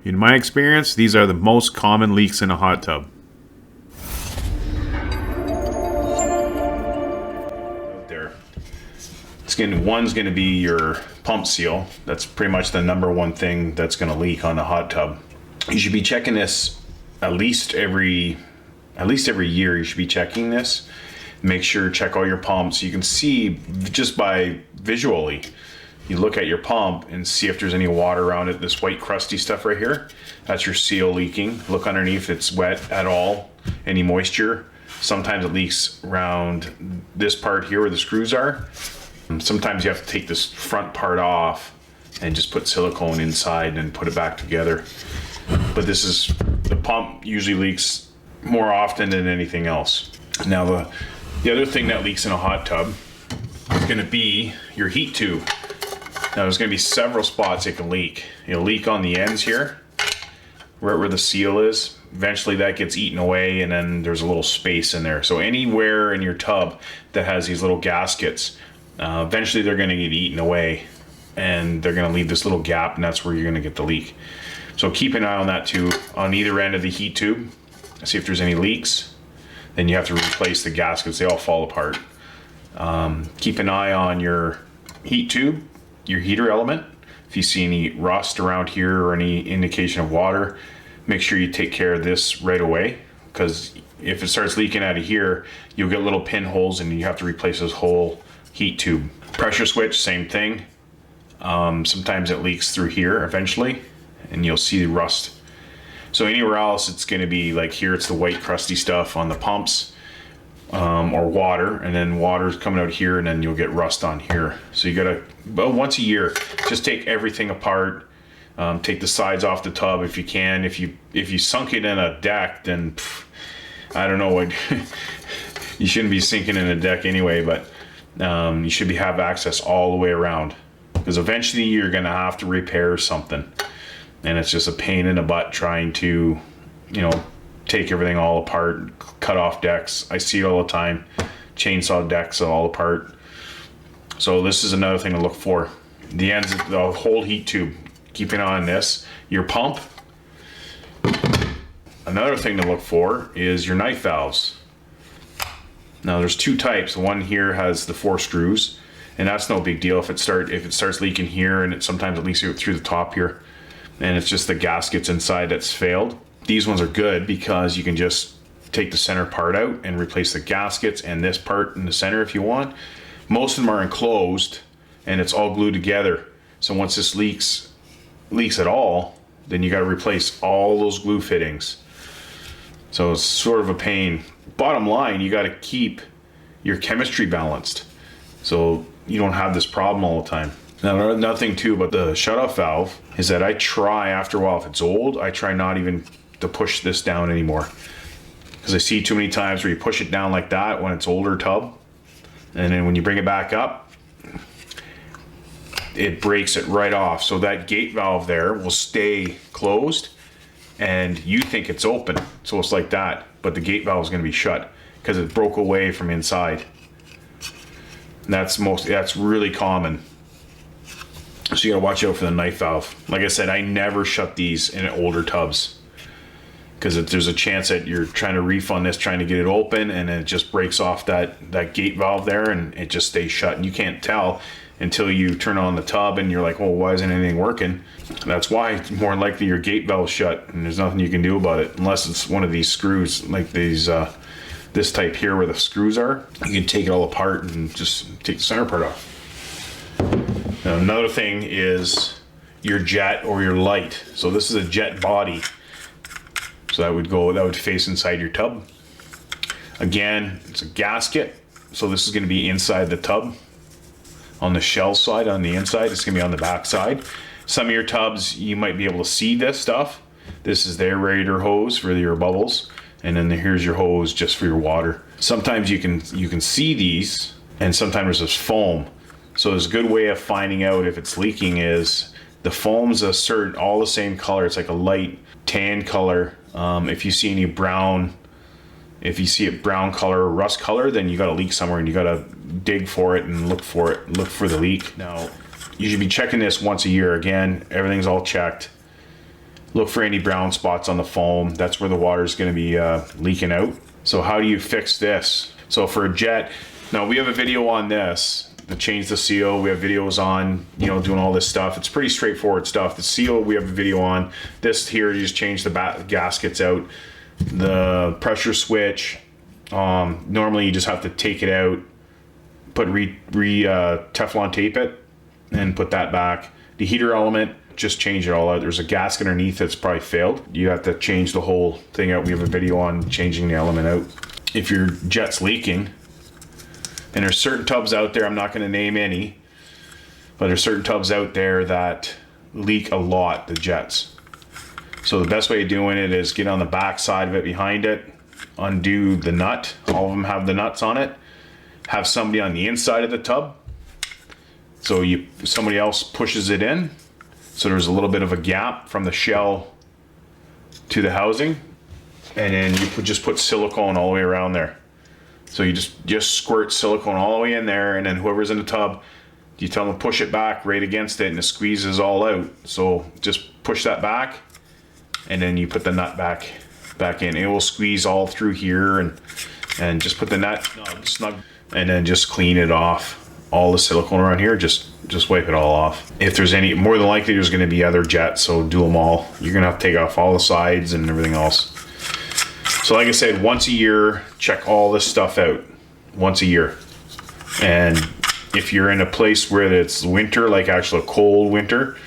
In my experience, these are the most common leaks in a hot tub. There. One's going to be your pump seal. That's pretty much the number one thing that's going to leak on the hot tub. You should be checking this at least every year. You should be checking this. Make sure, check all your pumps. You can see just by visually, you look at your pump and see if there's any water around it. This white crusty stuff right here, that's your seal leaking. Look underneath if it's wet at all, any moisture. Sometimes it leaks around this part here where the screws are. And sometimes you have to take this front part off and just put silicone inside and put it back together. But the pump usually leaks more often than anything else. Now the other thing that leaks in a hot tub is going to be your heat tube. Now there's going to be several spots it can leak. It'll leak on the ends here, right where the seal is. Eventually that gets eaten away and then there's a little space in there. So anywhere in your tub that has these little gaskets, eventually they're going to get eaten away and they're going to leave this little gap, and that's where you're going to get the leak. So keep an eye on that too, on either end of the heat tube. See if there's any leaks. Then you have to replace the gaskets. They all fall apart. Keep an eye on your heat tube, your heater element. If you see any rust around here or any indication of water, make sure you take care of this right away, because if it starts leaking out of here, you'll get little pinholes and you have to replace this whole heat tube. Pressure switch, same thing. Sometimes it leaks through here eventually and you'll see the rust. So anywhere else, it's going to be like here, it's the white crusty stuff on the pumps, or water, and then water's coming out here, and then you'll get rust on here. So you gotta, once a year, just take everything apart. Take the sides off the tub if you can. If you sunk it in a deck, then I don't know what you shouldn't be sinking in a deck anyway. But you should have access all the way around, because eventually you're gonna have to repair something. And it's just a pain in the butt trying to, take everything all apart, cut off decks. I see it all the time. Chainsaw decks all apart. So this is another thing to look for. The ends of the whole heat tube. Keep an eye on this. Your pump. Another thing to look for is your knife valves. Now there's two types. One here has the 4 screws, and that's no big deal if it starts leaking here, and sometimes it leaks through the top here. And it's just the gaskets inside that's failed. These ones are good because you can just take the center part out and replace the gaskets and this part in the center if you want. Most of them are enclosed and it's all glued together. So once this leaks at all, then you got to replace all those glue fittings. So it's sort of a pain. Bottom line, you got to keep your chemistry balanced so you don't have this problem all the time. Now, another thing too about the shutoff valve is that I try, after a while, if it's old, I try not even to push this down anymore, because I see too many times where you push it down like that when it's older tub, and then when you bring it back up, it breaks it right off. So that gate valve there will stay closed and you think it's open, so it's like that, but the gate valve is going to be shut because it broke away from inside. And that's really common. So you gotta watch out for the knife valve. Like I said, I never shut these in older tubs, because there's a chance that you're trying to refund this, trying to get it open, and then it just breaks off that gate valve there, and it just stays shut. And you can't tell until you turn on the tub and you're like, well, why isn't anything working? That's why it's more than likely your gate valve's shut, and there's nothing you can do about it unless it's one of these screws, like these this type here where the screws are. You can take it all apart and just take the center part off. Now, another thing is your jet or your light. So this is a jet body. So that would face inside your tub. Again, it's a gasket. So this is going to be inside the tub. On the shell side, on the inside, it's going to be on the back side. Some of your tubs, you might be able to see this stuff. This is the aerator hose for your bubbles. And then here's your hose just for your water. Sometimes you can see these, and sometimes there's foam. So there's a good way of finding out if it's leaking is the foam's all the same color. It's like a light tan color. If you see any brown, if you see it brown color or rust color, then you got a leak somewhere and you got to dig for it and look for the leak. Now, you should be checking this once a year. Again, everything's all checked. Look for any brown spots on the foam. That's where the water is going to be leaking out. So how do you fix this? So for a jet, now we have a video on this to change the seal. We have videos on, you know, doing all this stuff. It's pretty straightforward stuff. The seal, we have a video on. This here, you just change the gaskets out. The pressure switch, normally you just have to take it out, put Teflon tape it, and put that back. The heater element, just change it all out. There's a gasket underneath that's probably failed. You have to change the whole thing out. We have a video on changing the element out. If your jet's leaking, and there's certain tubs out there, I'm not going to name any, but there's certain tubs out there that leak a lot, the jets. So the best way of doing it is get on the back side of it, behind it, undo the nut. All of them have the nuts on it. Have somebody on the inside of the tub. So somebody else pushes it in. So there's a little bit of a gap from the shell to the housing. And then you just put silicone all the way around there. So you just squirt silicone all the way in there, and then whoever's in the tub, you tell them to push it back right against it, and it squeezes all out. So just push that back, and then you put the nut back in. It will squeeze all through here, and just put the nut snug, and then just clean it off. All the silicone around here, just wipe it all off. If there's any, more than likely there's going to be other jets, so do them all. You're going to have to take off all the sides and everything else. So like I said, once a year, check all this stuff out. Once a year. And if you're in a place where it's winter, like actual cold winter,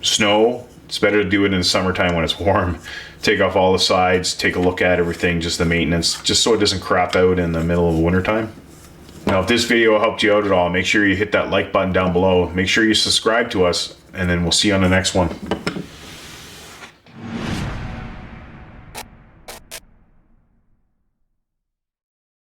snow, it's better to do it in the summertime when it's warm. Take off all the sides, take a look at everything, just the maintenance, just so it doesn't crap out in the middle of the wintertime. Now, if this video helped you out at all, make sure you hit that like button down below. Make sure you subscribe to us, and then we'll see you on the next one.